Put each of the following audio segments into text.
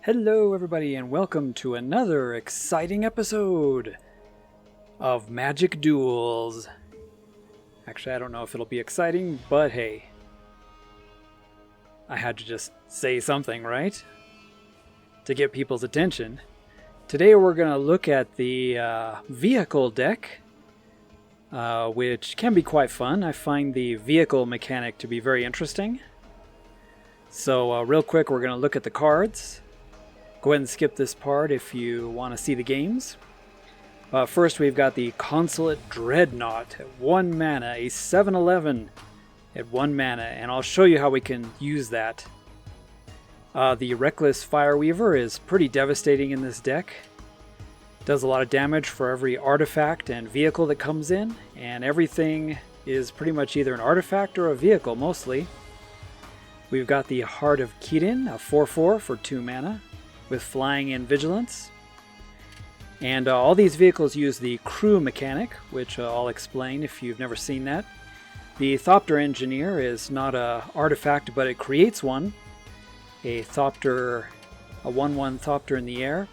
Hello everybody and welcome to another exciting episode of Magic Duels. Actually, I don't know if it'll be exciting, but hey. I had to just say something, right? To get people's attention. Today we're going to look at the vehicle deck, which can be quite fun. I find the vehicle mechanic to be very interesting. So real quick, we're going to look at the cards. Go ahead and skip this part if you want to see the games. First, we've got the Consulate Dreadnought at 1 mana, a 7/11 at 1 mana, and I'll show you how we can use that. The Reckless Fireweaver is pretty devastating in this deck. Does a lot of damage for every artifact and vehicle that comes in, and everything is pretty much either an artifact or a vehicle, mostly. We've got the Heart of Kirin, a 4/4 for 2 mana. With flying and vigilance. And all these vehicles use the crew mechanic, which I'll explain if you've never seen that. The Thopter Engineer is not an artifact, but it creates one. A Thopter, a 1/1 Thopter in the air.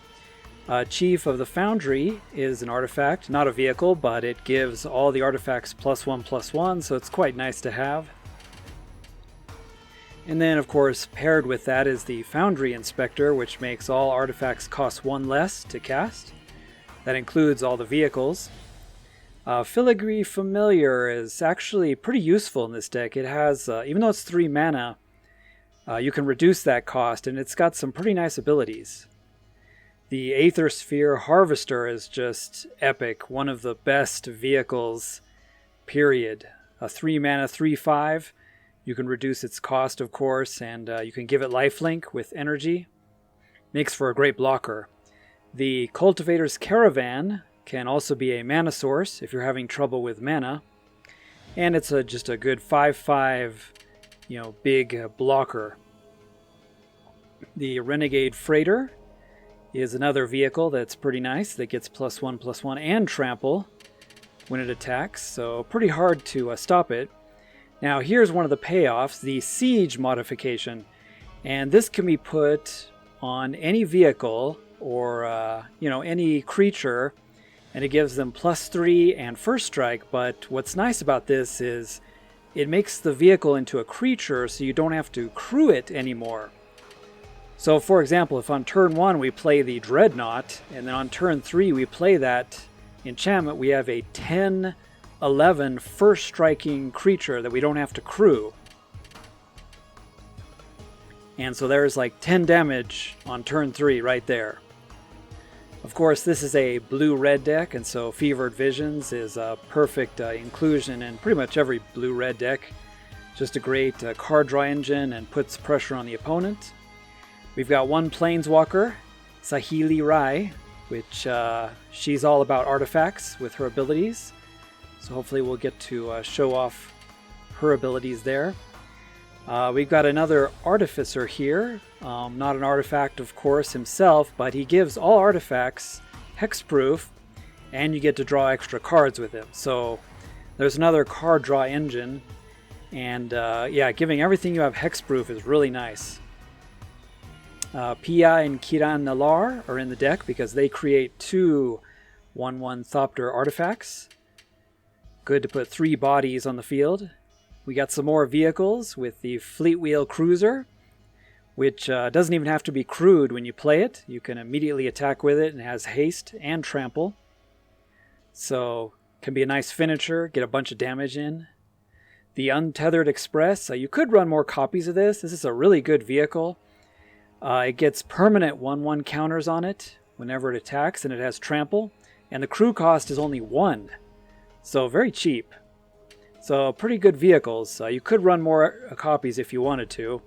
Chief of the Foundry is an artifact, not a vehicle, but it gives all the artifacts +1/+1, so it's quite nice to have. And then, of course, paired with that is the Foundry Inspector, which makes all artifacts cost 1 less to cast. That includes all the vehicles. Filigree Familiar is actually pretty useful in this deck. It has, even though it's 3 mana, you can reduce that cost, and it's got some pretty nice abilities. The Aether Sphere Harvester is just epic. One of the best vehicles, period. A 3 mana, 3/5. You can reduce its cost, of course, and you can give it lifelink with energy. Makes for a great blocker. The Cultivator's Caravan can also be a mana source if you're having trouble with mana. And it's just a good 5/5, big blocker. The Renegade Freighter is another vehicle that's pretty nice, that gets +1/+1 and trample when it attacks, so pretty hard to stop it. Now here's one of the payoffs, the Siege modification, and this can be put on any vehicle or any creature, and it gives them +3 and first strike. But what's nice about this is it makes the vehicle into a creature, so you don't have to crew it anymore. So for example, if on turn 1 we play the Dreadnought, and then on turn 3 we play that enchantment, we have a 10/11 first striking creature that we don't have to crew. And so there's like 10 damage on turn 3 right there. Of course, this is a blue-red deck, and so Fevered Visions is a perfect inclusion in pretty much every blue-red deck. Just a great card draw engine and puts pressure on the opponent. We've got one Planeswalker, Saheeli Rai, which she's all about artifacts with her abilities. So hopefully we'll get to show off her abilities there. We've got another Artificer here. Not an artifact, of course, himself, but he gives all artifacts hexproof, and you get to draw extra cards with him. So there's another card draw engine, and giving everything you have hexproof is really nice. Pia and Kiran Nalar are in the deck because they create 2 1/1 Thopter artifacts. Good to put 3 bodies on the field. We got some more vehicles with the Fleetwheel Cruiser, which doesn't even have to be crewed when you play it. You can immediately attack with it, and it has haste and trample. So, can be a nice finisher, get a bunch of damage in. The Untethered Express, you could run more copies of this. This is a really good vehicle. It gets permanent 1/1 counters on it whenever it attacks, and it has trample. And the crew cost is only 1. So very cheap. So pretty good vehicles. You could run more copies if you wanted to.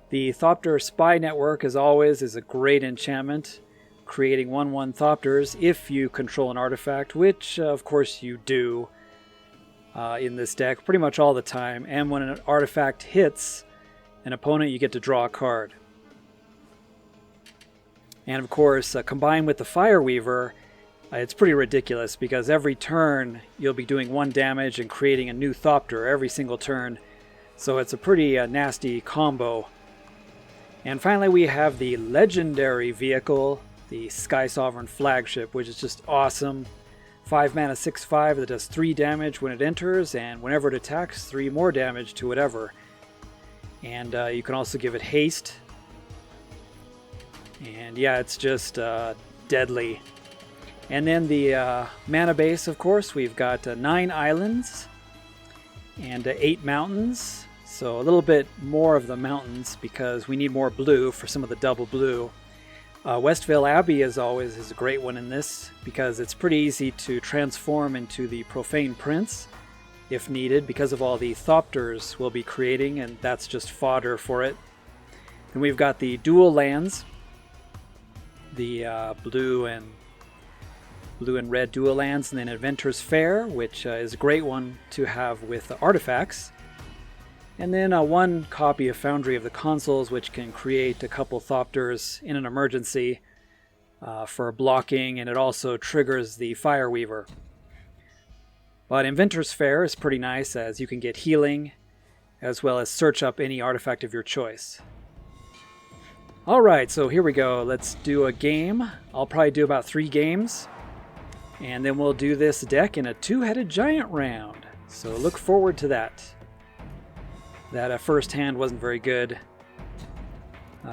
The Thopter Spy Network, as always, is a great enchantment, creating 1/1 Thopters if you control an artifact, which of course you do in this deck pretty much all the time. And when an artifact hits an opponent, you get to draw a card. And of course, combined with the Fireweaver, it's pretty ridiculous because every turn you'll be doing 1 damage and creating a new Thopter every single turn. So it's a pretty nasty combo. And finally, we have the legendary vehicle, the Sky Sovereign flagship, which is just awesome. 5 mana, 6/5 that does 3 damage when it enters, and whenever it attacks, 3 more damage to whatever. And you can also give it haste. And yeah, it's just deadly. And then the mana base, of course, we've got 9 islands and 8 mountains. So a little bit more of the mountains because we need more blue for some of the double blue. Westvale Abbey, as always, is a great one in this because it's pretty easy to transform into the Profane Prince if needed because of all the Thopters we'll be creating, and that's just fodder for it. Then we've got the dual lands, the blue and red dual lands, and then Inventor's Fair, which is a great one to have with artifacts. And then one copy of Foundry of the Consuls, which can create a couple Thopters in an emergency for blocking, and it also triggers the Fireweaver. But Inventor's Fair is pretty nice, as you can get healing, as well as search up any artifact of your choice. Alright, so here we go. Let's do a game. I'll probably do about 3 games, and then we'll do this deck in a 2-headed giant round. So look forward to that. That first hand wasn't very good.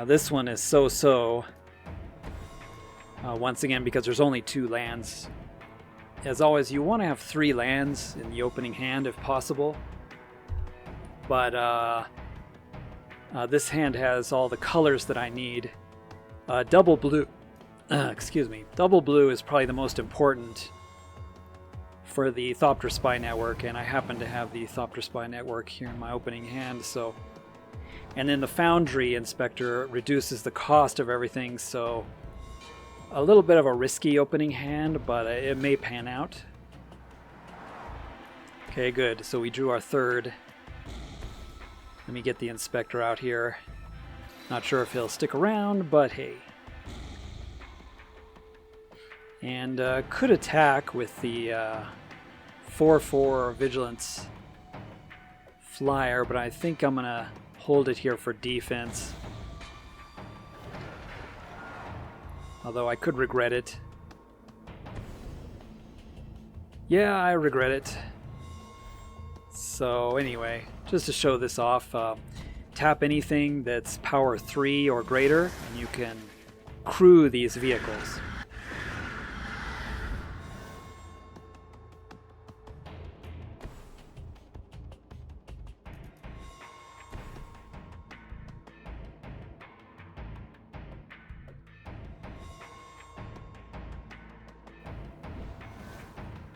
This one is so-so. Once again, because there's only 2 lands. As always, you want to have 3 lands in the opening hand if possible. But this hand has all the colors that I need. Double blue. Excuse me. Double blue is probably the most important for the Thopter Spy Network, and I happen to have the Thopter Spy Network here in my opening hand, so... And then the Foundry Inspector reduces the cost of everything, so... A little bit of a risky opening hand, but it may pan out. Okay, good. So we drew our third. Let me get the Inspector out here. Not sure if he'll stick around, but hey. And could attack with the 4/4 Vigilance Flyer, but I think I'm going to hold it here for defense. Although I could regret it. Yeah, I regret it. So anyway, just to show this off, tap anything that's power 3 or greater, and you can crew these vehicles.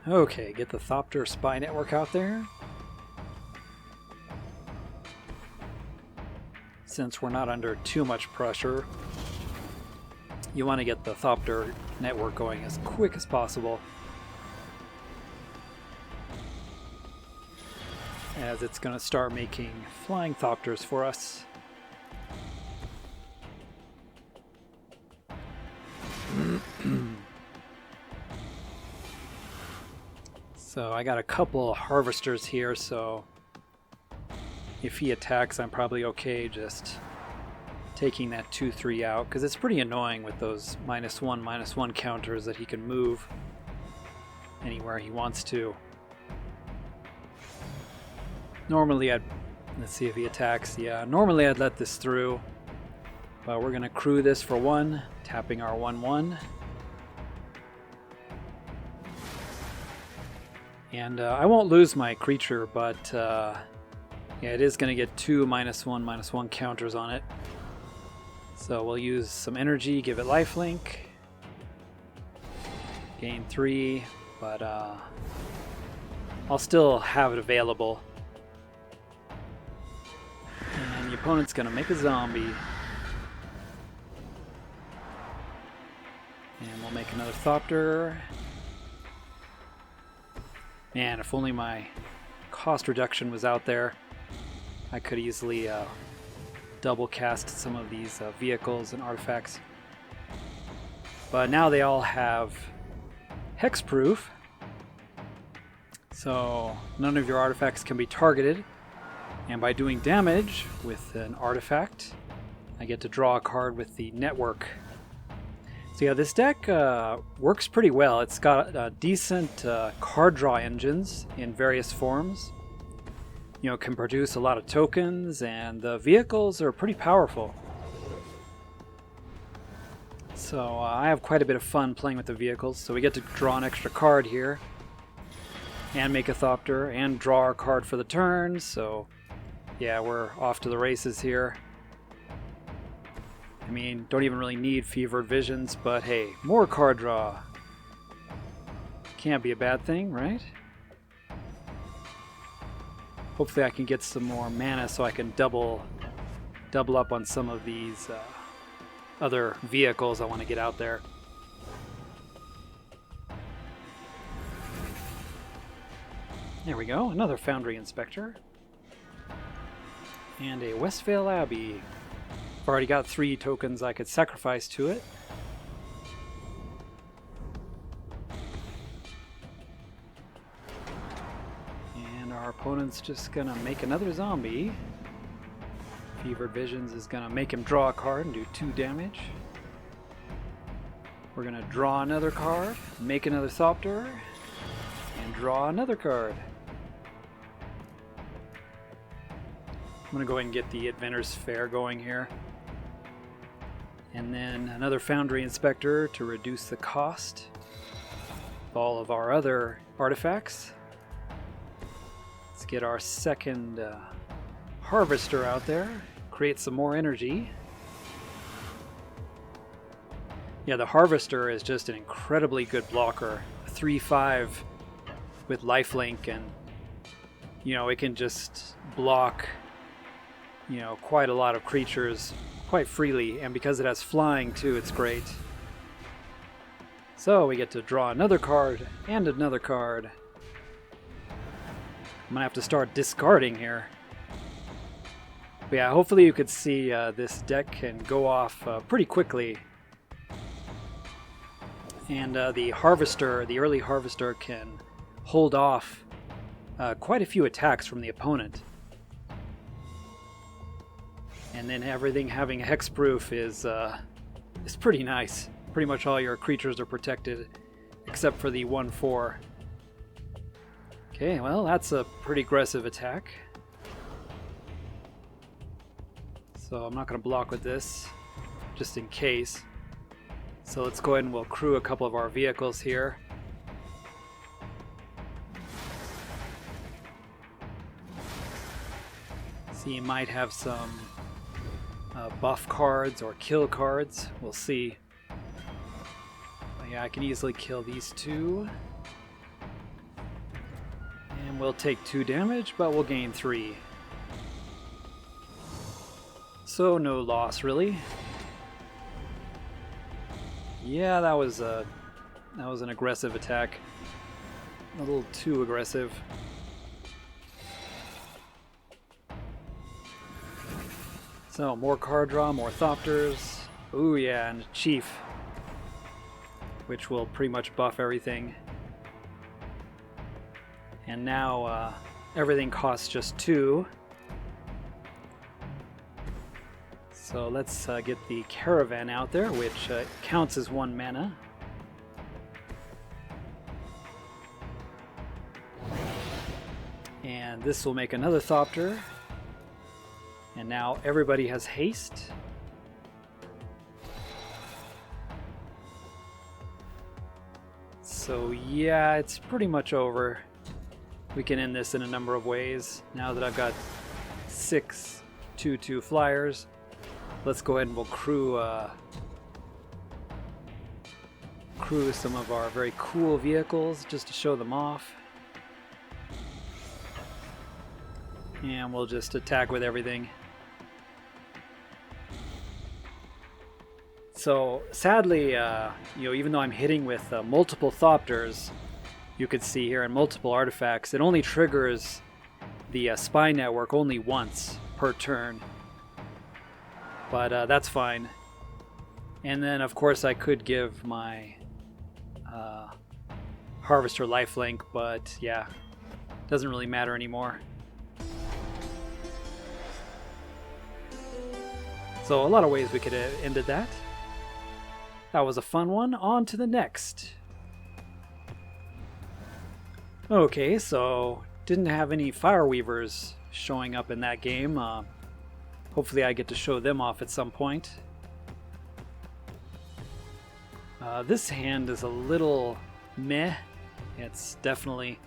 Okay, get the Thopter Spy Network out there. Since we're not under too much pressure, you want to get the Thopter Network going as quick as possible, as it's going to start making flying Thopters for us. So I got a couple of harvesters here, so if he attacks, I'm probably okay just taking that 2/3 out, because it's pretty annoying with those -1/-1 counters that he can move anywhere he wants to. Normally let's see if he attacks. Yeah, normally I'd let this through, but we're gonna crew this for 1, tapping our 1/1. And I won't lose my creature, but yeah, it is going to get 2 -1/-1 counters on it. So we'll use some energy, give it lifelink. Gain 3, but I'll still have it available. And the opponent's going to make a zombie. And we'll make another Thopter. Man, if only my cost reduction was out there, I could easily double cast some of these vehicles and artifacts. But now they all have hexproof, so none of your artifacts can be targeted. And by doing damage with an artifact, I get to draw a card with the network. So yeah, this deck works pretty well. It's got decent card draw engines in various forms. You know, can produce a lot of tokens, and the vehicles are pretty powerful. So I have quite a bit of fun playing with the vehicles. So we get to draw an extra card here, and make a Thopter, and draw our card for the turn. So yeah, we're off to the races here. I mean, don't even really need Fevered Visions, but hey, more card draw. Can't be a bad thing, right? Hopefully I can get some more mana so I can double up on some of these other vehicles I want to get out there. There we go, another Foundry Inspector. And a Westvale Abbey. I've already got 3 tokens I could sacrifice to it. And our opponent's just gonna make another zombie. Fevered Visions is gonna make him draw a card and do 2 damage. We're gonna draw another card, make another Thopter, and draw another card. I'm gonna go ahead and get the Inventor's Fair going here. And then another Foundry Inspector to reduce the cost of all of our other artifacts. Let's get our second Harvester out there, create some more energy. Yeah, the Harvester is just an incredibly good blocker. 3/5 with lifelink, and you know, it can just block, you know, quite a lot of creatures quite freely, and because it has flying too, it's great. So we get to draw another card and another card. I'm gonna have to start discarding here. But yeah, hopefully you could see this deck can go off pretty quickly. And the Harvester, the early Harvester, can hold off quite a few attacks from the opponent. And then everything having a hexproof is pretty nice. Pretty much all your creatures are protected, except for the 1/4. Okay, well, that's a pretty aggressive attack. So I'm not going to block with this, just in case. So let's go ahead and we'll crew a couple of our vehicles here. So you might have some buff cards or kill cards. We'll see. But yeah, I can easily kill these 2. And we'll take 2 damage, but we'll gain 3. So no loss, really. Yeah, that was an aggressive attack. A little too aggressive. So, more card draw, more Thopters. Ooh yeah, and a Chief, which will pretty much buff everything. And now everything costs just 2. So let's get the Caravan out there, which counts as 1 mana. And this will make another Thopter. And now everybody has haste. So yeah, it's pretty much over. We can end this in a number of ways. Now that I've got 6 2/2 flyers, let's go ahead and we'll crew some of our very cool vehicles just to show them off. And we'll just attack with everything. So sadly, even though I'm hitting with multiple Thopters, you could see here, and multiple artifacts, it only triggers the spy network only once per turn. But that's fine. And then, of course, I could give my Harvester lifelink, but yeah, doesn't really matter anymore. So a lot of ways we could have ended that. That was a fun one. On to the next. Okay, so didn't have any Fire Weavers showing up in that game. Hopefully I get to show them off at some point. This hand is a little meh. It's definitely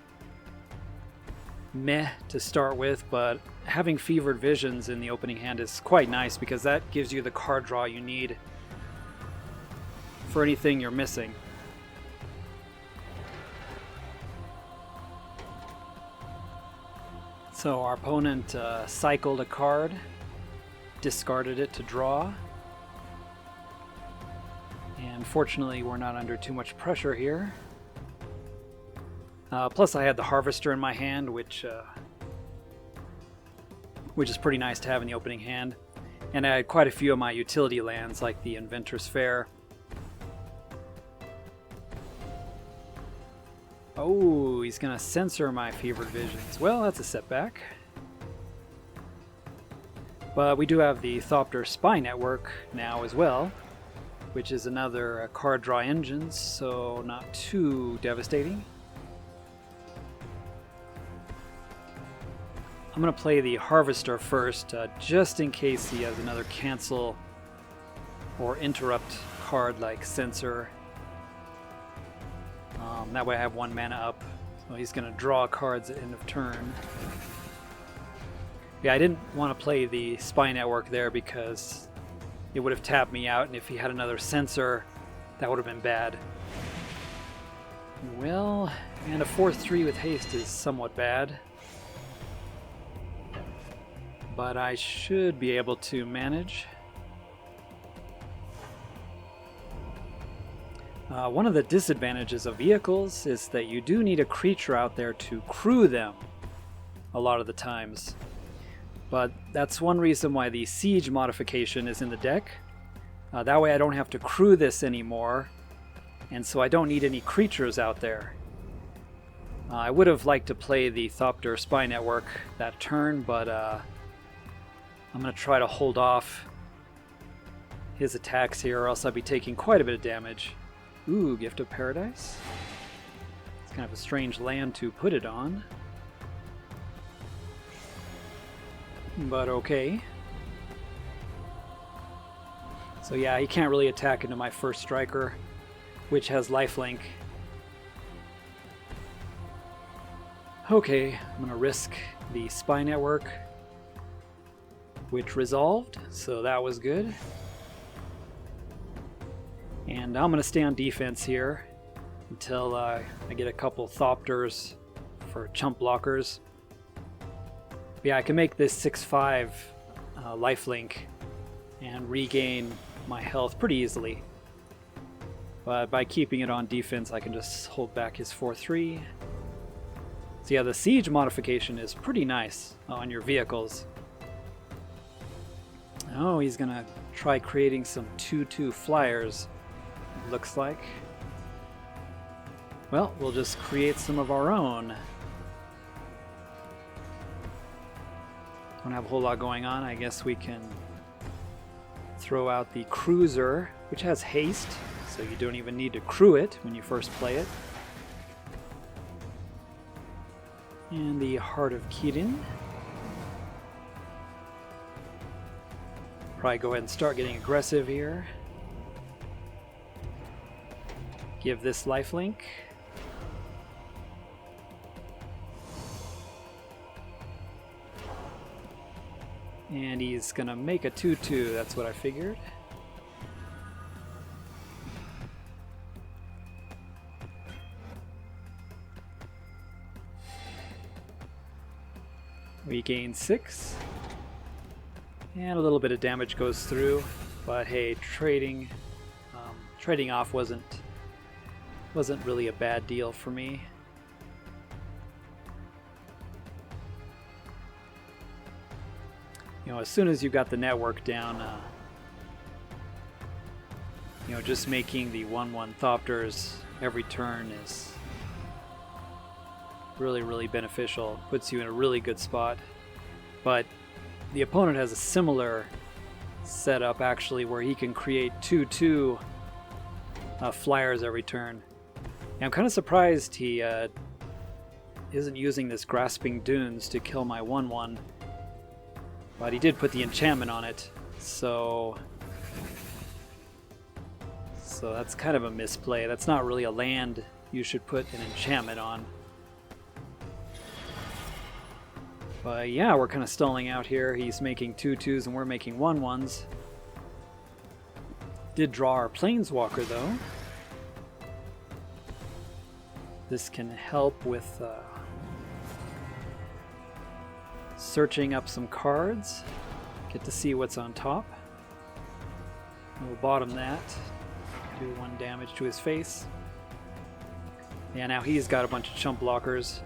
meh to start with, but having Fevered Visions in the opening hand is quite nice because that gives you the card draw you need for anything you're missing. So our opponent cycled a card, discarded it to draw, and fortunately we're not under too much pressure here. Plus I had the Harvester in my hand, which is pretty nice to have in the opening hand. And I had quite a few of my utility lands, like the Inventor's Fair. Oh, he's going to censor my Fevered Visions. Well, that's a setback. But we do have the Thopter Spy Network now as well, which is another card draw engine, so not too devastating. I'm going to play the Harvester first, just in case he has another cancel or interrupt card like Censor. That way I have 1 mana up. So he's going to draw cards at end of turn. Yeah, I didn't want to play the Spy Network there because it would have tapped me out, and if he had another Censor, that would have been bad. Well, and a 4/3 with haste is somewhat bad. But I should be able to manage. One of the disadvantages of vehicles is that you do need a creature out there to crew them a lot of the times. But that's one reason why the Siege modification is in the deck. That way I don't have to crew this anymore, and so I don't need any creatures out there. I would have liked to play the Thopter Spy Network that turn, but I'm going to try to hold off his attacks here, or else I'll be taking quite a bit of damage. Ooh, Gift of Paradise. It's kind of a strange land to put it on. But okay. So yeah, he can't really attack into my first striker, which has lifelink. Okay, I'm going to risk the Spy Network, which resolved, so that was good. And I'm going to stay on defense here until I get a couple Thopters for chump blockers. Yeah, I can make this 6/5 lifelink and regain my health pretty easily. But by keeping it on defense, I can just hold back his 4/3. So yeah, the Siege modification is pretty nice on your vehicles. Oh, he's going to try creating some 2/2 flyers. Looks like. Well, we'll just create some of our own. Don't have a whole lot going on. I guess we can throw out the Cruiser, which has haste, so you don't even need to crew it when you first play it. And the Heart of Kirin. Probably go ahead and start getting aggressive here. Give this lifelink. And he's gonna make a 2/2, that's what I figured. We gain 6. And a little bit of damage goes through, but hey, trading off wasn't really a bad deal for me. You know, as soon as you got the network down, you know, just making the 1/1 Thopters every turn is really beneficial. Puts you in a really good spot. But the opponent has a similar setup actually where he can create 2/2 flyers every turn. And I'm kind of surprised he isn't using this Grasping Dunes to kill my 1/1, but he did put the enchantment on it, so that's kind of a misplay. That's not really a land you should put an enchantment on. But yeah, we're kind of stalling out here. He's making 2/2s and we're making 1/1s. Did draw our Planeswalker though. This can help with searching up some cards. Get to see what's on top. We'll bottom that. Do 1 damage to his face. Yeah, now he's got a bunch of chump blockers.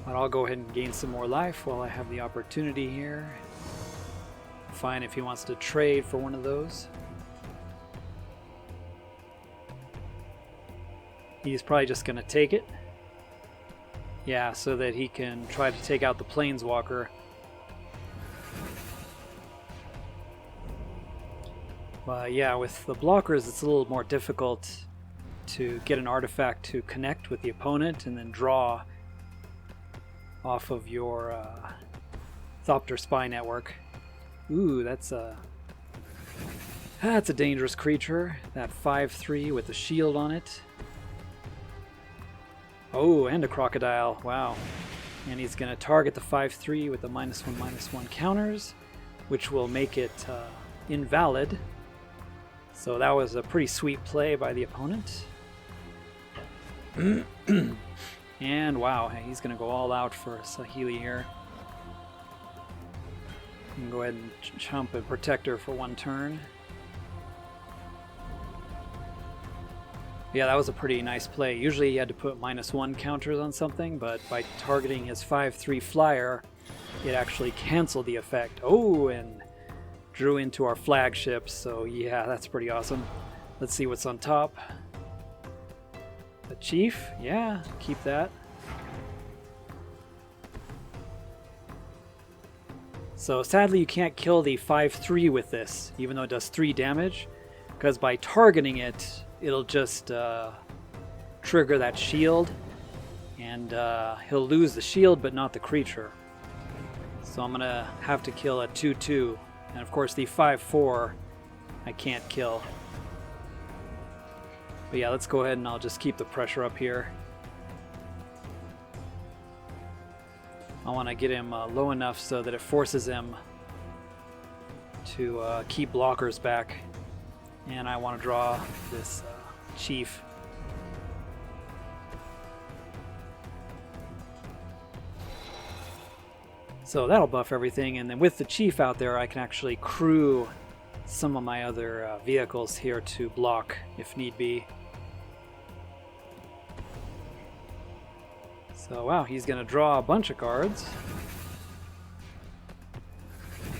But I'll go ahead and gain some more life while I have the opportunity here. Fine if he wants to trade for one of those. He's probably just going to take it. Yeah, so that he can try to take out the Planeswalker. But yeah, with the blockers it's a little more difficult to get an artifact to connect with the opponent and then draw off of your Thopter Spy network. Ooh, that's a dangerous creature. That 5/3 with a shield on it. Oh, and a crocodile. Wow. And he's going to target the 5/3 with the -1/-1 counters, which will make it invalid. So that was a pretty sweet play by the opponent. And wow, he's going to go all out for Saheeli here. You can go ahead and chump a Protector for 1 turn. Yeah, that was a pretty nice play. Usually you had to put -1 counters on something, but by targeting his 5/3 flyer, it actually canceled the effect. Oh, and drew into our flagship, so yeah, that's pretty awesome. Let's see what's on top. A chief? Yeah, keep that. So sadly you can't kill the 5/3 with this, even though it does 3 damage, because by targeting it, it'll just trigger that shield, and he'll lose the shield but not the creature. So I'm gonna have to kill a 2/2, and of course the 5/4 I can't kill. But yeah, let's go ahead and I'll just keep the pressure up here. I want to get him low enough so that it forces him to keep blockers back. And I want to draw this chief. So that'll buff everything, and then with the chief out there I can actually crew some of my other vehicles here to block if need be. So wow, he's going to draw a bunch of cards.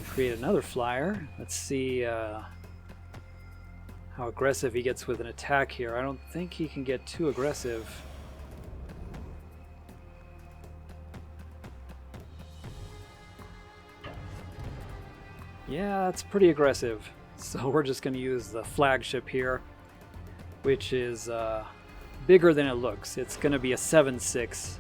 Create another flyer. Let's see how aggressive he gets with an attack here. I don't think he can get too aggressive. Yeah, that's pretty aggressive. So we're just going to use the flagship here, which is bigger than it looks. It's going to be a 7/6.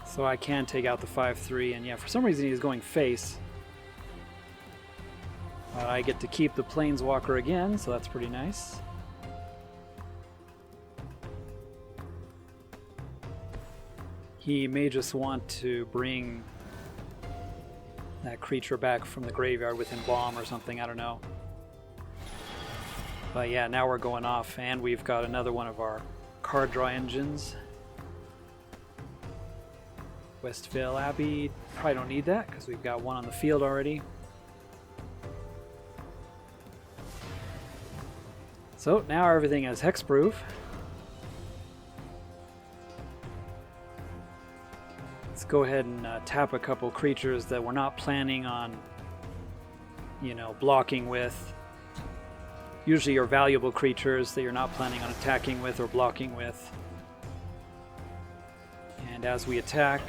So I can take out the 5/3, and yeah, for some reason he's going face. I get to keep the Planeswalker again, so that's pretty nice. He may just want to bring that creature back from the graveyard with Embalm or something, I don't know. But yeah, now we're going off, and we've got another one of our card draw engines. Westvale Abbey, probably don't need that because we've got one on the field already. So now everything is hexproof. Let's go ahead and tap a couple creatures that we're not planning on you know, blocking with. Usually your valuable creatures that you're not planning on attacking with or blocking with. And as we attack,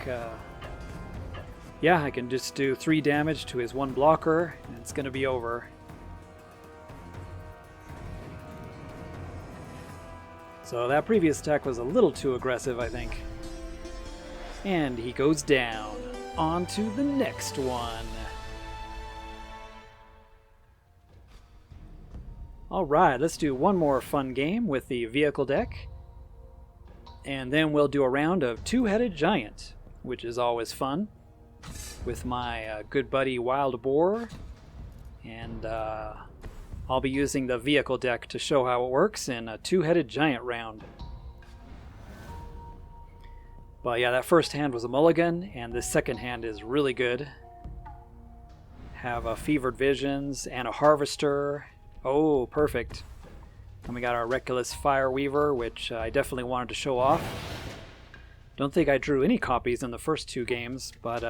yeah, I can just do 3 damage to his 1 blocker, and it's going to be over. So that previous attack was a little too aggressive, I think. And he goes down. On to the next one. Alright, let's do one more fun game with the vehicle deck. And then we'll do a round of Two-Headed Giant, which is always fun, with my good buddy Wild Boar. And I'll be using the vehicle deck to show how it works in a Two-Headed Giant round. But yeah, that first hand was a mulligan, and this second hand is really good. Have a Fevered Visions and a Harvester. Oh, perfect. And we got our Reckless Fireweaver, which I definitely wanted to show off. Don't think I drew any copies in the first 2 games, but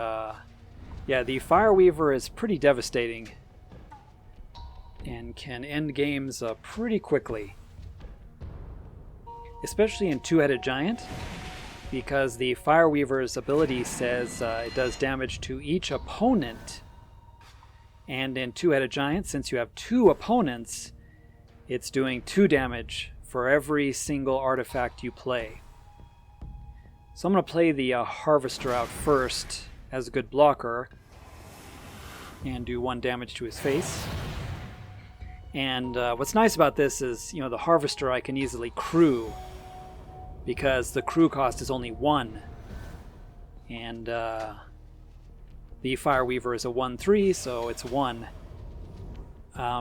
yeah, the Fireweaver is pretty devastating and can end games pretty quickly. Especially in Two-Headed Giant, because the Fireweaver's ability says it does damage to each opponent. And in Two-Headed Giant, since you have 2 opponents, it's doing 2 damage for every single artifact you play. So I'm going to play the Harvester out first as a good blocker and do 1 damage to his face. And what's nice about this is, you know, the Harvester I can easily crew, because the crew cost is only 1. And the Fireweaver is a 1/3, so it's 1.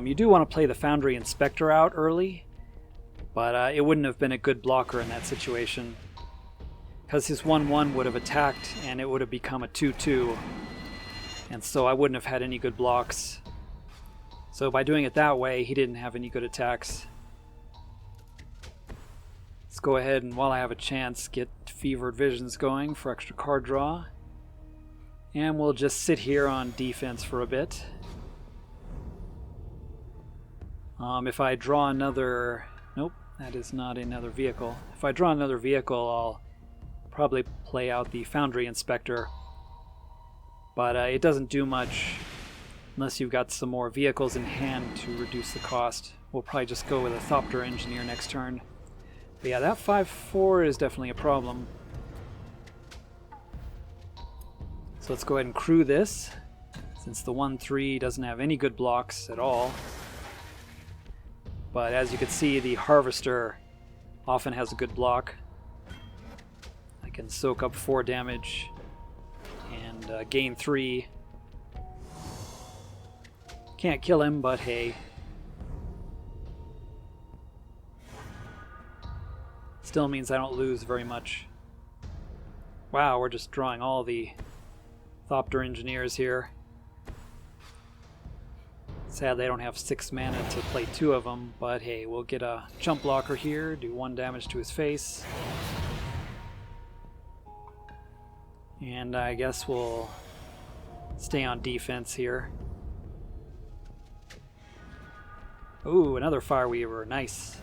You do want to play the Foundry Inspector out early, but it wouldn't have been a good blocker in that situation, because his 1/1 would have attacked and it would have become a 2/2, and so I wouldn't have had any good blocks. So by doing it that way, he didn't have any good attacks. Let's go ahead and, while I have a chance, get Fevered Visions going for extra card draw. And we'll just sit here on defense for a bit. If I draw another... Nope, that is not another vehicle. If I draw another vehicle, I'll probably play out the Foundry Inspector. But it doesn't do much unless you've got some more vehicles in hand to reduce the cost. We'll probably just go with a Thopter Engineer next turn. But yeah, that 5/4 is definitely a problem. So let's go ahead and crew this, since the 1/3 doesn't have any good blocks at all. But as you can see, the Harvester often has a good block. I can soak up 4 damage and gain 3. Can't kill him, but hey. Still means I don't lose very much. Wow, we're just drawing all the Thopter Engineers here. Sadly, I don't have 6 mana to play 2 of them, but hey, we'll get a jump blocker here, do 1 damage to his face. And I guess we'll stay on defense here. Ooh, another Fireweaver, nice.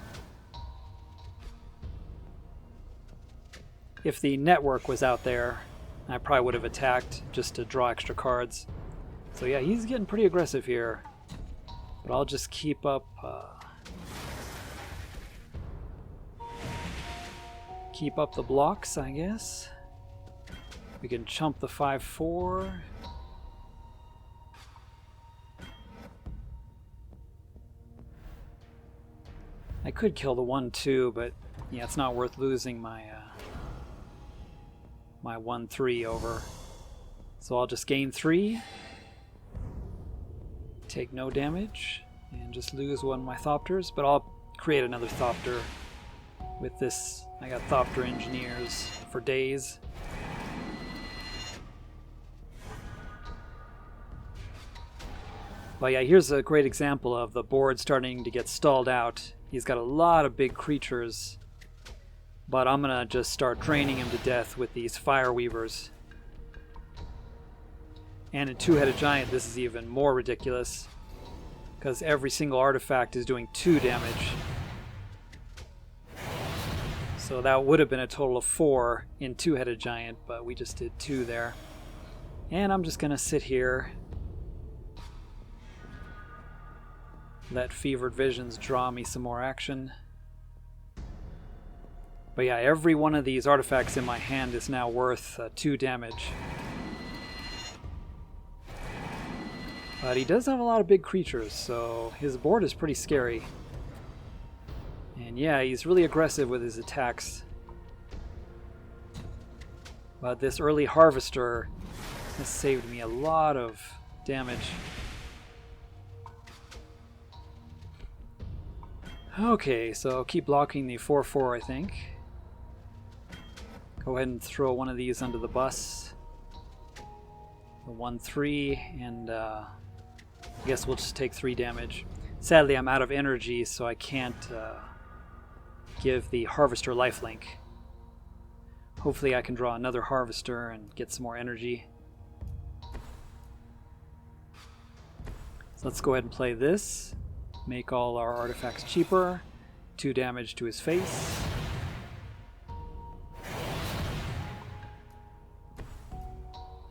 If the network was out there, I probably would have attacked just to draw extra cards. So yeah, he's getting pretty aggressive here. But I'll just keep up the blocks, I guess. We can chump the 5/4. I could kill the 1/2, but yeah, it's not worth losing my my 1/3 over. So I'll just gain 3, take no damage, and just lose 1 of my Thopters, but I'll create another Thopter with this. I got Thopter Engineers for days. But yeah, here's a great example of the board starting to get stalled out. He's got a lot of big creatures, but I'm gonna just start draining him to death with these Fireweavers. And in Two-Headed Giant, this is even more ridiculous. because every single artifact is doing 2 damage. So that would have been a total of 4 in Two-Headed Giant, but we just did 2 there. And I'm just going to sit here, let Fevered Visions draw me some more action. But yeah, every one of these artifacts in my hand is now worth 2 damage. But he does have a lot of big creatures, so his board is pretty scary. And yeah, he's really aggressive with his attacks. But this early Harvester has saved me a lot of damage. Okay, so keep blocking the 4/4, I think. Go ahead and throw one of these under the bus. The 1/3, and I guess we'll just take 3 damage. Sadly, I'm out of energy, so I can't give the Harvester lifelink. Hopefully I can draw another Harvester and get some more energy. So let's go ahead and play this. Make all our artifacts cheaper. 2 damage to his face.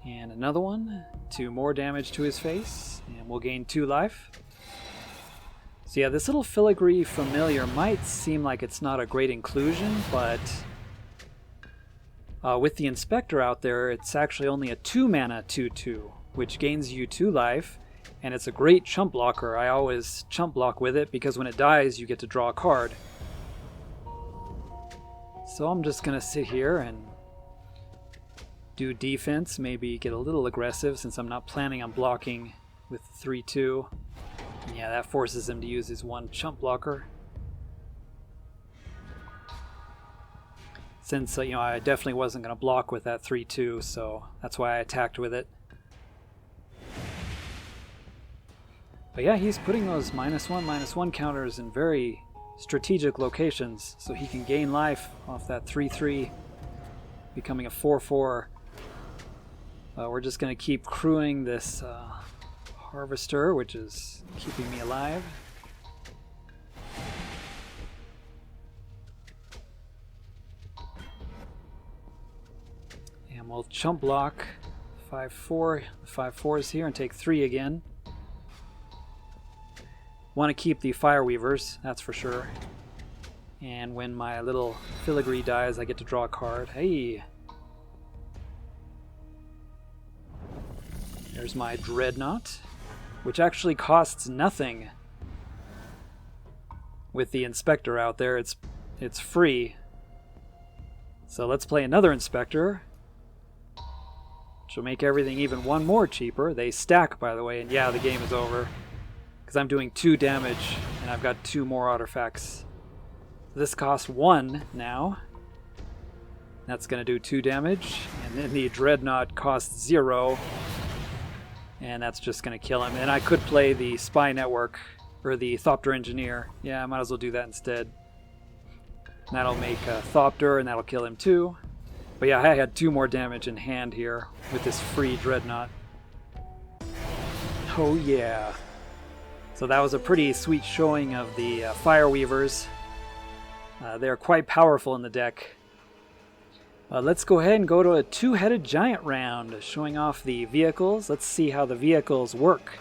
And another one. 2 more damage to his face. And we'll gain 2 life. So yeah, this little Filigree Familiar might seem like it's not a great inclusion, but with the Inspector out there, it's actually only a 2 mana 2/2, which gains you 2 life, and it's a great chump blocker. I always chump block with it because when it dies, you get to draw a card. So I'm just going to sit here and do defense, maybe get a little aggressive since I'm not planning on blocking with 3/2. Yeah, that forces him to use his 1 chump blocker. Since, you know, I definitely wasn't going to block with that 3/2, so that's why I attacked with it. But yeah, he's putting those -1/-1 counters in very strategic locations, so he can gain life off that 3/3, becoming a 4/4. We're just going to keep crewing this Harvester, which is keeping me alive. And we'll chump block 5/4. The 5/4s here and take 3 again. Want to keep the Fireweavers, that's for sure. And when my little Filigree dies, I get to draw a card. Hey! There's my Dreadnought, which actually costs nothing. With the Inspector out there, it's free. So let's play another Inspector, which will make everything even 1 more cheaper. They stack, by the way, and yeah, the game is over. Because I'm doing 2 damage, and I've got 2 more artifacts. This costs 1 now. That's going to do 2 damage. And then the Dreadnought costs 0. And that's just going to kill him. And I could play the Spy Network, or the Thopter Engineer. Yeah, I might as well do that instead. That'll make Thopter, and that'll kill him too. But yeah, I had 2 more damage in hand here with this free Dreadnought. Oh yeah. So that was a pretty sweet showing of the Fireweavers. They're quite powerful in the deck. Let's go ahead and go to a Two-Headed Giant round, showing off the vehicles. Let's see how the vehicles work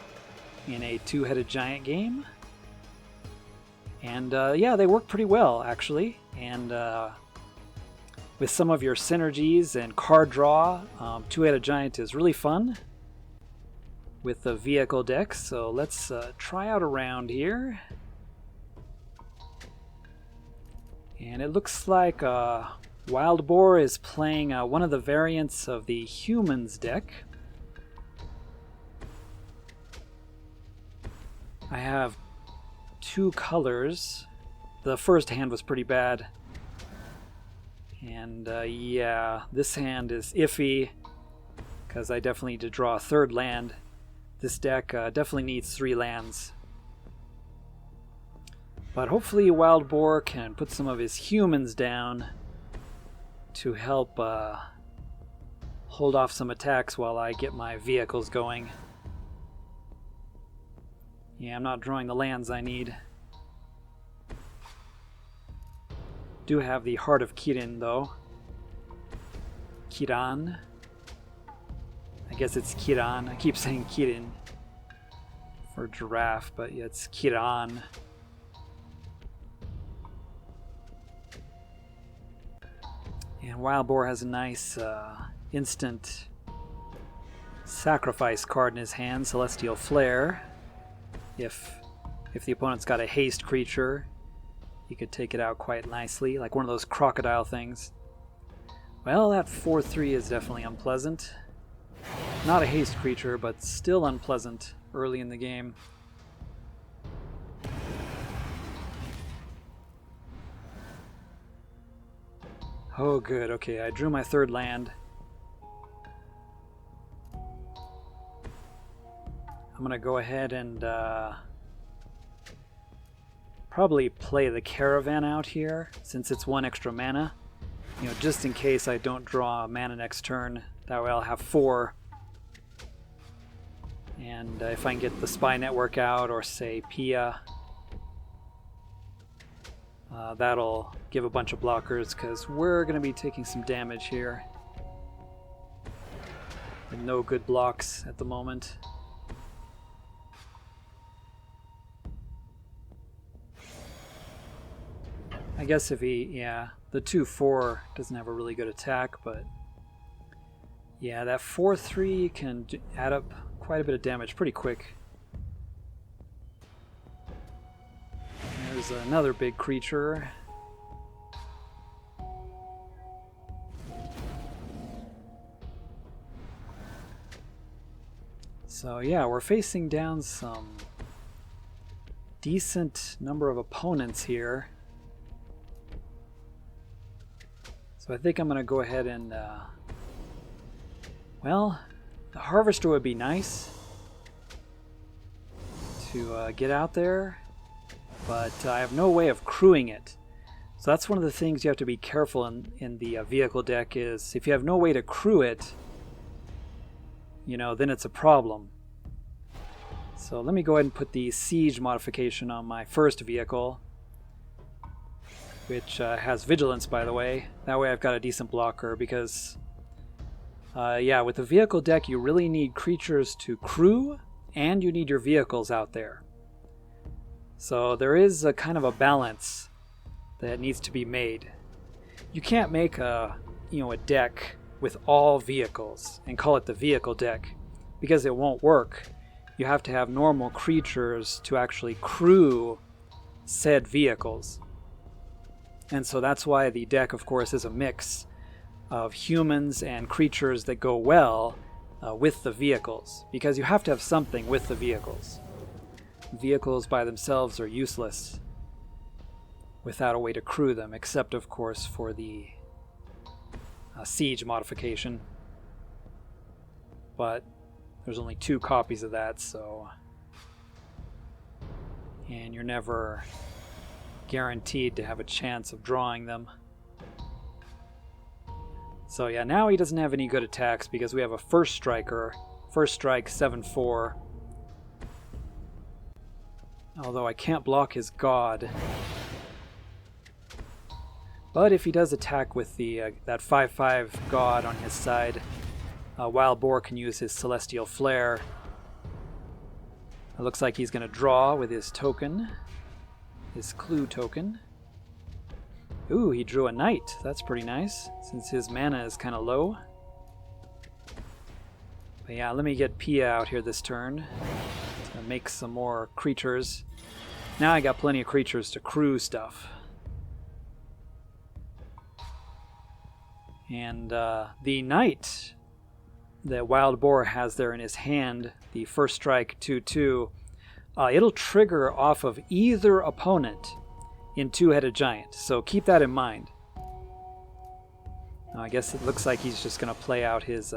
in a Two-Headed Giant game. And yeah, they work pretty well, actually. And with some of your synergies and card draw, Two-Headed Giant is really fun with the vehicle decks. So let's try out a round here. And it looks like Wild Boar is playing one of the variants of the Humans deck. I have 2 colors. The first hand was pretty bad. And yeah, this hand is iffy because I definitely need to draw a 3rd land. This deck definitely needs 3 lands. But hopefully Wild Boar can put some of his humans down to help hold off some attacks while I get my vehicles going. Yeah, I'm not drawing the lands I need. Do have the Heart of Kirin, though. Kiran. I guess it's Kiran. I keep saying Kirin for giraffe, but yeah, it's Kiran. And Wild Boar has a nice instant sacrifice card in his hand, Celestial Flare. If the opponent's got a haste creature, he could take it out quite nicely, like one of those crocodile things. Well, that 4/3 is definitely unpleasant. Not a haste creature, but still unpleasant early in the game. Oh good, okay, I drew my third land. I'm gonna go ahead and probably play the Caravan out here, since it's 1 extra mana. You know, just in case I don't draw a mana next turn, that way I'll have 4. And if I can get the Spy Network out, or say Pia, that'll give a bunch of blockers, because we're going to be taking some damage here. And no good blocks at the moment. I guess if he, yeah, the 2/4 doesn't have a really good attack, but yeah, that 4/3 can add up quite a bit of damage pretty quick. There's another big creature. So yeah, we're facing down some decent number of opponents here. So I think I'm going to go ahead and, well, the Harvester would be nice to get out there, but I have no way of crewing it. So that's one of the things you have to be careful in the vehicle deck, is if you have no way to crew it, you know, then it's a problem. So let me go ahead and put the Siege modification on my first vehicle, which has Vigilance, by the way. That way I've got a decent blocker, because yeah, with the vehicle deck you really need creatures to crew, and you need your vehicles out there. So there is a kind of a balance that needs to be made. You can't make a deck with all vehicles and call it the vehicle deck, because it won't work. You have to have normal creatures to actually crew said vehicles. And so that's why the deck, of course, is a mix of humans and creatures that go well with the vehicles, because you have to have something with the vehicles. Vehicles by themselves are useless without a way to crew them, except, of course, for the Siege modification. But there's only 2 copies of that, so... And you're never guaranteed to have a chance of drawing them. So yeah, now he doesn't have any good attacks because we have a first striker. First strike, 7/4. Although I can't block his god. But if he does attack with the that 5/5 god on his side, Wild Boar can use his Celestial Flare. It looks like he's going to draw with his token. His clue token. Ooh, he drew a knight. That's pretty nice, since his mana is kind of low. But yeah, let me get Pia out here this turn to make some more creatures. Now I got plenty of creatures to crew stuff. And the knight that Wild Boar has there in his hand, the first strike 2/2, it'll trigger off of either opponent in Two-Headed Giant, so keep that in mind. Now, I guess it looks like he's just going to play out his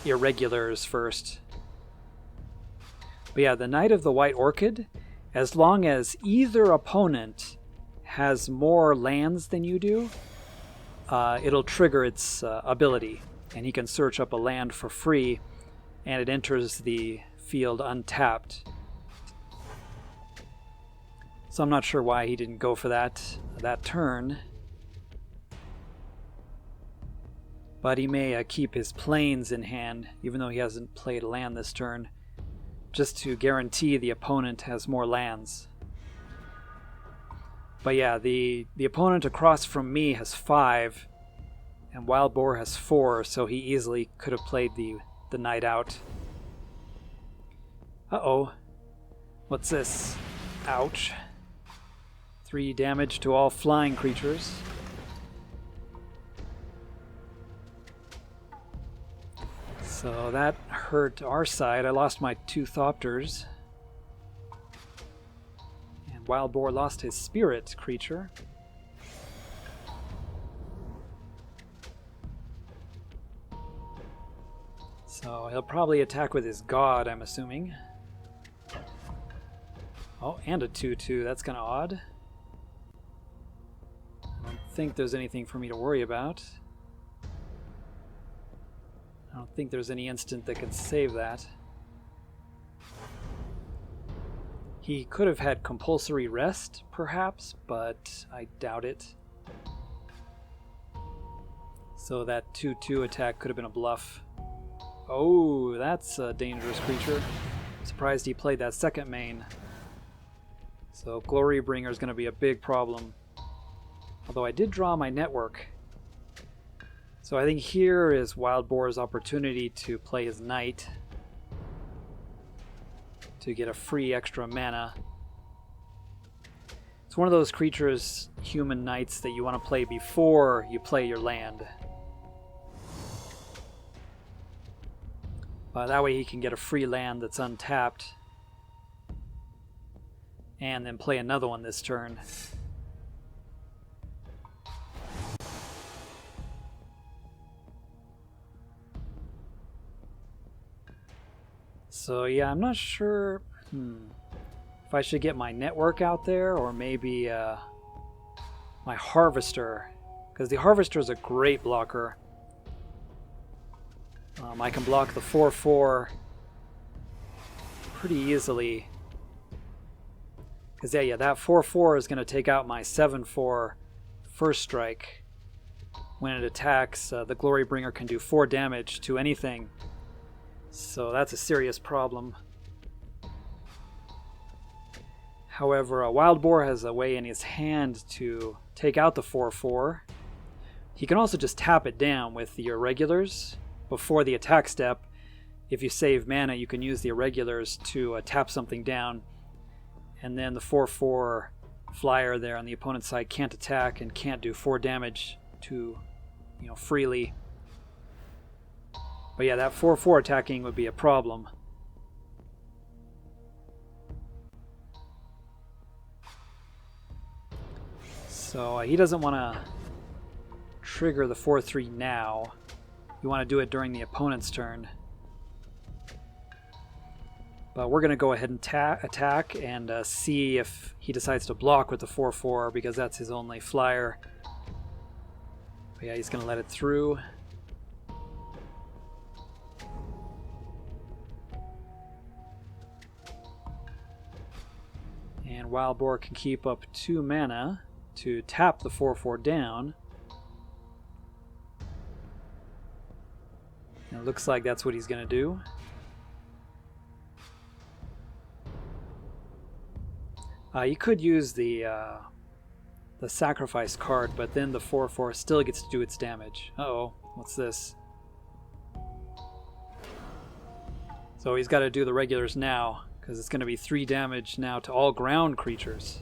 irregulars first. But yeah, the Knight of the White Orchid, as long as either opponent has more lands than you do, it'll trigger its ability, and he can search up a land for free, and it enters the field untapped. So I'm not sure why he didn't go for that turn. But he may keep his planes in hand, even though he hasn't played a land this turn, just to guarantee the opponent has more lands. But yeah, the opponent across from me has 5, and Wild Boar has 4, so he easily could have played the knight out. Uh-oh. What's this? Ouch. 3 damage to all flying creatures. So that hurt our side. I lost my 2 Thopters. And Wild Boar lost his spirit creature. So he'll probably attack with his god, I'm assuming. Oh, and a 2/2. That's kind of odd. I don't think there's anything for me to worry about. I don't think there's any instant that can save that. He could have had compulsory rest, perhaps, but I doubt it. So that 2/2 attack could have been a bluff. Oh, that's a dangerous creature. I'm surprised he played that second main. So Glorybringer is going to be a big problem. Although I did draw my network. So I think here is Wild Boar's opportunity to play his knight to get a free extra mana. It's one of those creatures, human knights, that you want to play before you play your land. That way he can get a free land that's untapped and then play another one this turn. So yeah, I'm not sure if I should get my network out there or maybe my harvester, because the harvester is a great blocker. I can block the 4/4 pretty easily. Because yeah, that 4/4 is going to take out my 7/4 first strike. When it attacks, the Glorybringer can do 4 damage to anything. So that's a serious problem. However, Wild Boar has a way in his hand to take out the 4/4. He can also just tap it down with the irregulars before the attack step. If you save mana, you can use the irregulars to tap something down, and then the 4/4 flyer there on the opponent's side can't attack and can't do 4 damage to, freely. But yeah, that 4/4 attacking would be a problem. So he doesn't want to trigger the 4/3 now. You want to do it during the opponent's turn. But we're going to go ahead and attack and see if he decides to block with the 4/4, because that's his only flyer. But yeah, he's going to let it through. And Wild Boar can keep up 2 mana to tap the 4/4 down. And it looks like that's what he's going to do. You could use the sacrifice card, but then the 4/4 still gets to do its damage. Uh-oh, what's this? So he's got to do the regulars now, because it's going to be 3 damage now to all ground creatures.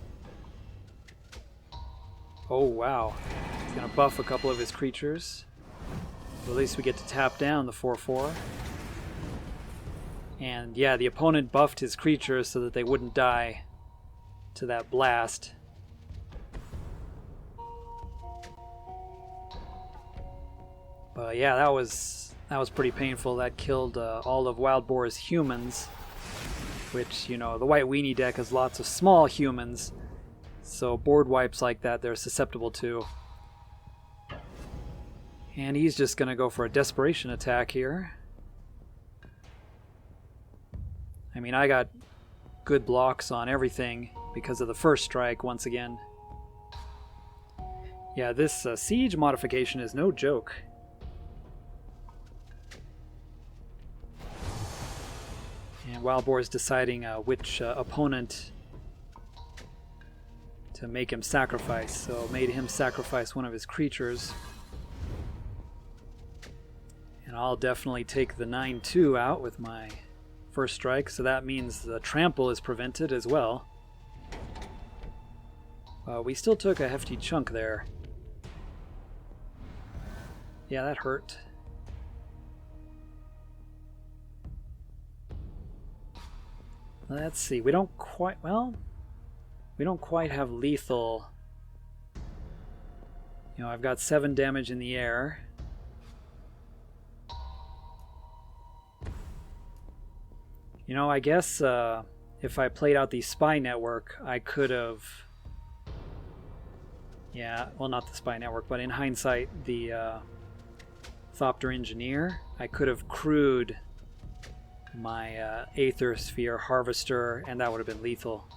Oh wow, he's going to buff a couple of his creatures. But at least we get to tap down the 4/4. And yeah, the opponent buffed his creatures so that they wouldn't die to that blast. But yeah, that was pretty painful. That killed all of Wild Boar's humans, which, the White Weenie deck has lots of small humans, so board wipes like that they're susceptible to. And he's just going to go for a desperation attack here. I mean, I got good blocks on everything because of the first strike once again. Yeah, this siege modification is no joke. And Wildboar is deciding which opponent to make him sacrifice, so made him sacrifice one of his creatures. And I'll definitely take the 9/2 out with my first strike, so that means the trample is prevented as well. We still took a hefty chunk there. Yeah, that hurt. Let's see, we don't quite have lethal. You know, I've got 7 damage in the air. You know, I guess if I played out the spy network, I could have... Yeah, well, not the spy network, but in hindsight, the Thopter Engineer, I could have crewed my Aether Sphere Harvester, and that would have been lethal.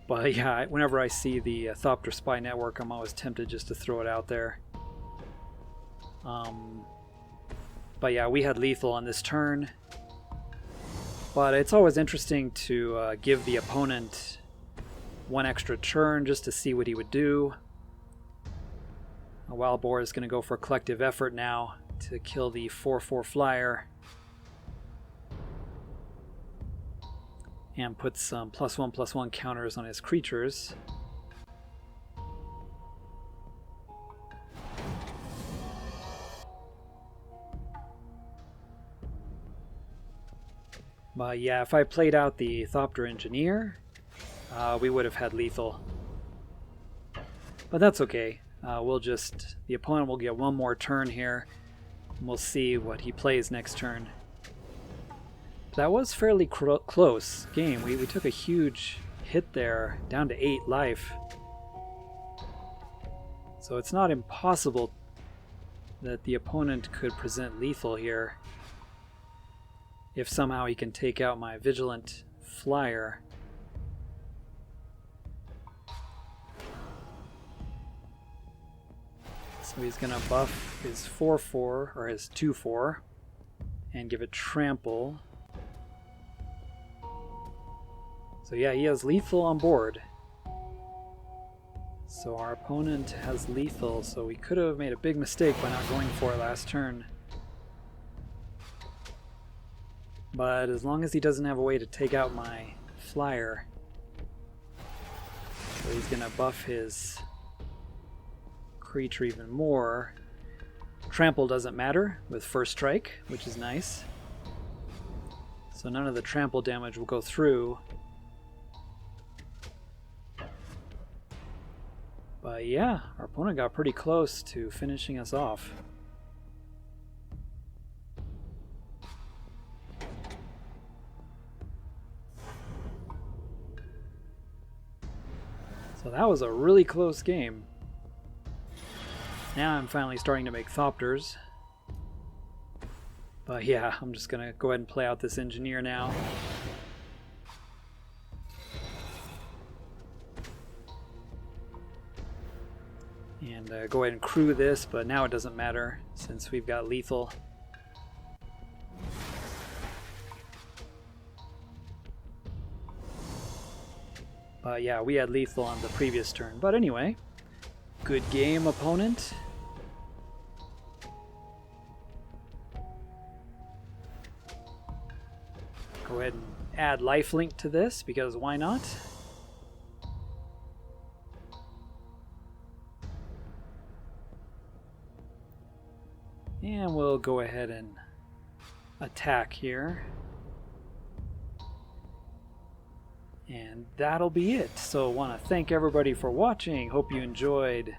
But yeah, whenever I see the Thopter Spy Network, I'm always tempted just to throw it out there. But yeah, we had lethal on this turn. But it's always interesting to give the opponent one extra turn just to see what he would do. Wildboar is going to go for collective effort now to kill the 4/4 flyer. And put some +1/+1 counters on his creatures. But yeah, if I played out the Thopter Engineer, we would have had lethal. But that's okay. The opponent will get one more turn here, and we'll see what he plays next turn. That was fairly close game. We took a huge hit there, down to 8 life. So it's not impossible that the opponent could present lethal here, if somehow he can take out my Vigilant Flyer. So he's going to buff his 4/4, or his 2/4, and give it trample. So yeah, he has lethal on board. So our opponent has lethal, so we could have made a big mistake by not going for it last turn. But as long as he doesn't have a way to take out my flyer. So he's going to buff his creature even more. Trample doesn't matter with first strike, which is nice. So none of the trample damage will go through. But yeah, our opponent got pretty close to finishing us off. So that was a really close game. Now I'm finally starting to make Thopters. But yeah, I'm just going to go ahead and play out this Engineer now. And go ahead and crew this, but now it doesn't matter since we've got lethal. But yeah, we had lethal on the previous turn. But anyway, good game, opponent. Go ahead and add lifelink to this, because why not? And we'll go ahead and attack here. And that'll be it. So I want to thank everybody for watching. Hope you enjoyed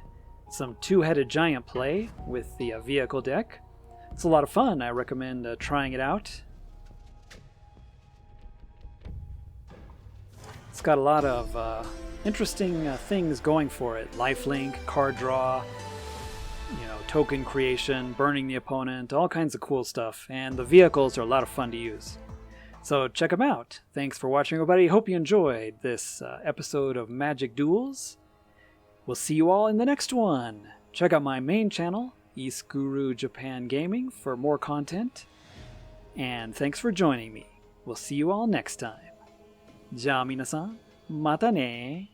some two-headed giant play with the vehicle deck. It's a lot of fun. I recommend trying it out. It's got a lot of interesting things going for it. Lifelink, card draw, token creation, burning the opponent, all kinds of cool stuff. And the vehicles are a lot of fun to use. So check them out. Thanks for watching, everybody. Hope you enjoyed this episode of Magic Duels. We'll see you all in the next one. Check out my main channel, East Guru Japan Gaming, for more content. And thanks for joining me. We'll see you all next time. じゃあ皆さん、またね。